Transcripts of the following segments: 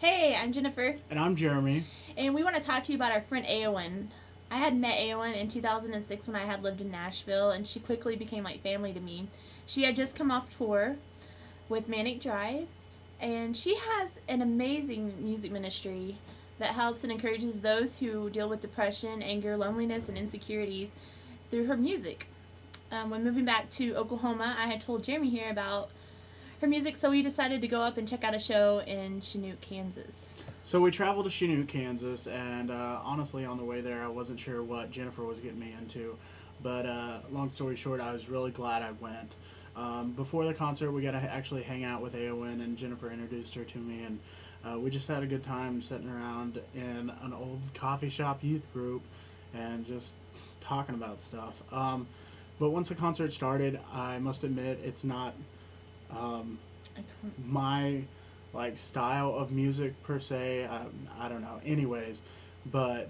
Hey, I'm Jennifer, And I'm Jeremy. and we want to talk to you about our friend Eowyn. I had met Eowyn in 2006 when I had lived in Nashville, and she quickly became like family to me. She had just come off tour with Manic Drive, and she has an amazing music ministry that helps and encourages those who deal with depression, anger, loneliness, and insecurities through her music. When moving back to Oklahoma, I had told Jeremy here about her music, so we decided to go up and check out a show in Chinook, Kansas. So we traveled to Chinook, Kansas, and honestly, on the way there, I wasn't sure what Jennifer was getting me into. But long story short, I was really glad I went. Before the concert, we got to actually hang out with Eowyn, and Jennifer introduced her to me, and we just had a good time sitting around in an old coffee shop youth group and just talking about stuff. But once the concert started, I must admit it's not um, my like style of music per se. I don't know. Anyways, but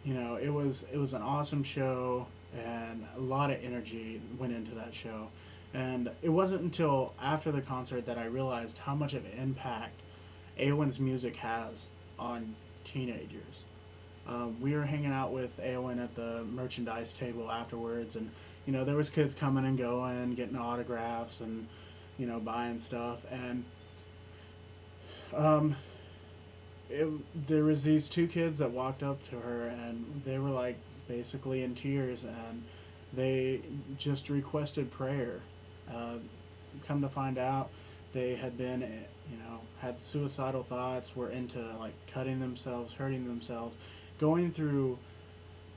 it was an awesome show, and a lot of energy went into that show. And it wasn't until after the concert that I realized how much of an impact Aowen's music has on teenagers. We were hanging out with Eowyn at the merchandise table afterwards, and there was kids coming and going, getting autographs and buying stuff, and um, there was these two kids that walked up to her, and they were like basically in tears, and they just requested prayer. Uh, Come to find out, they had been, had suicidal thoughts, were into like cutting themselves, hurting themselves, going through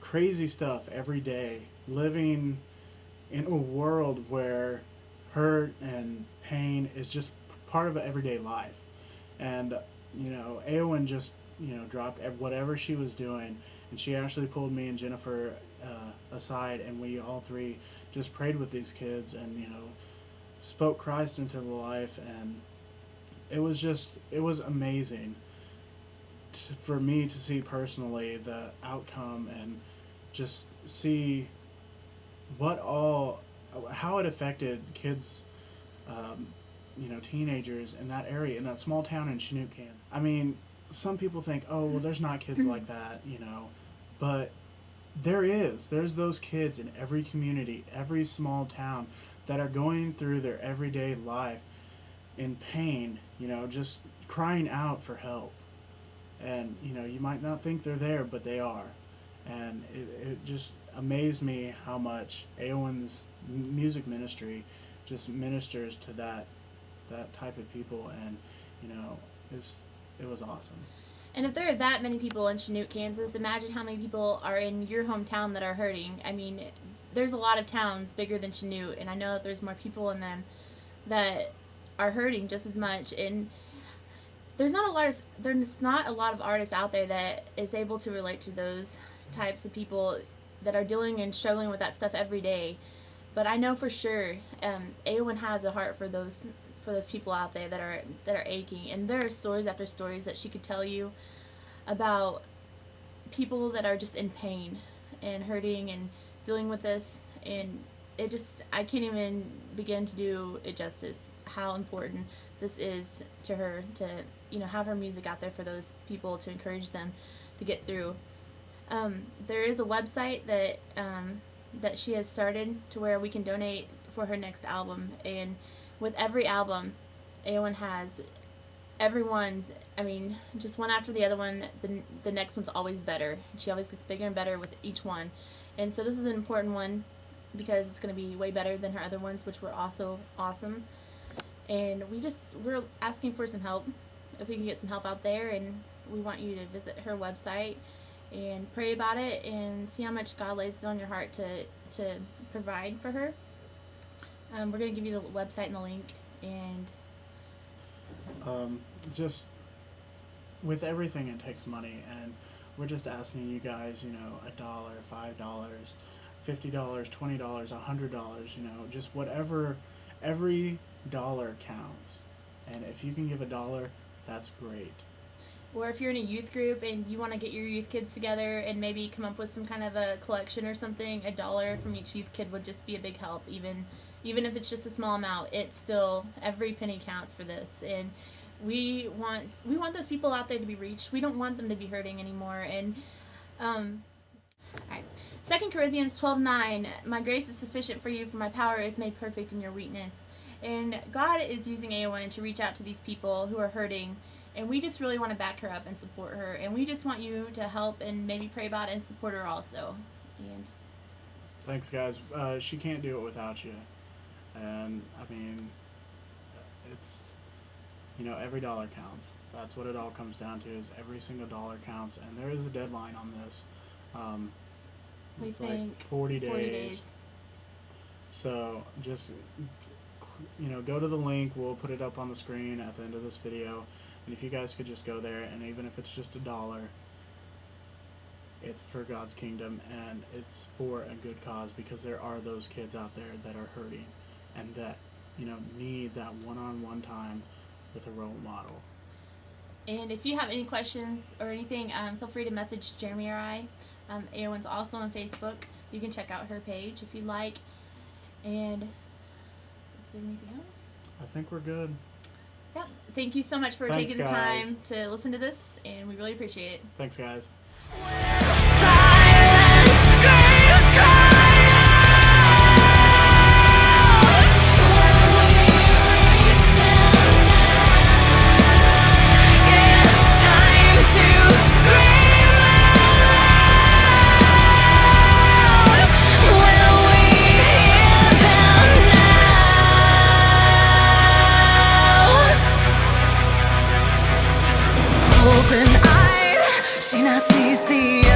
crazy stuff every day, living in a world where hurt and pain is just part of everyday life. And Eowyn just dropped whatever she was doing, and she actually pulled me and Jennifer aside, and we all three just prayed with these kids, and spoke Christ into the life, and it was amazing for me to see personally the outcome, and just see what all how it affected kids, um, teenagers in that area, in that small town in Chinook, Kansas. I mean, some people think, oh, well, there's not kids like that, but there's those kids in every community, every small town, that are going through their everyday life in pain, just crying out for help. And you might not think they're there, but they are. And it just amazed me how much Eowyn's music ministry just ministers to that type of people, and it was awesome. And if there are that many people in Chinook, Kansas, imagine how many people are in your hometown that are hurting. I mean, there's a lot of towns bigger than Chinook, and I know that there's more people in them that are hurting just as much. And there's not a lot of artists out there that is able to relate to those types of people that are dealing and struggling with that stuff every day. But I know for sure, Eowyn has a heart for those people out there that are aching, and there are stories after stories that she could tell you about people that are just in pain and hurting and dealing with this, and I can't even begin to do it justice how important this is to her to have her music out there for those people to encourage them to get through. There is a website that she has started to where we can donate for her next album, and with every album, Eowyn has everyone's. I mean, just one after the other one. The next one's always better. She always gets bigger and better with each one, and so this is an important one because it's going to be way better than her other ones, which were also awesome. And we're asking for some help, if we can get some help out there, and we want you to visit her website and pray about it and see how much God lays it on your heart to provide for her. We're going to give you the website and the link, and Just with everything, it takes money, and we're just asking you guys, $1, $5, $50, $20, $100, just whatever. Every dollar counts, and if you can give $1, that's great. or if you're in a youth group and you want to get your youth kids together and maybe come up with some kind of a collection or something, $1 from each youth kid would just be a big help. Even if it's just a small amount, it's still, every penny counts for this. And we want those people out there to be reached. We don't want them to be hurting anymore. And all right. 2 Corinthians 12:9, my grace is sufficient for you, for my power is made perfect in your weakness. And God is using Eowyn to reach out to these people who are hurting, and we just really want to back her up and support her. And we just want you to help and maybe pray about it and support her also. And Thanks, guys. She can't do it without you. And, I mean, it's, every dollar counts. That's what it all comes down to, is every single dollar counts. And there is a deadline on this. we It's think like 40 days. 40 days. So just, go to the link. We'll put it up on the screen at the end of this video. And if you guys could just go there, and even if it's just $1, it's for God's kingdom, and it's for a good cause, because there are those kids out there that are hurting and that, need that one-on-one time with a role model. And if you have any questions or anything, feel free to message Jeremy or I. Eowyn's also on Facebook. You can check out her page if you'd like. And is there anything else? I think we're good. Yep. Thank you so much for Thanks, taking the guys. time to listen to this, and we really appreciate it. Thanks, guys. Open-eyed, she now sees the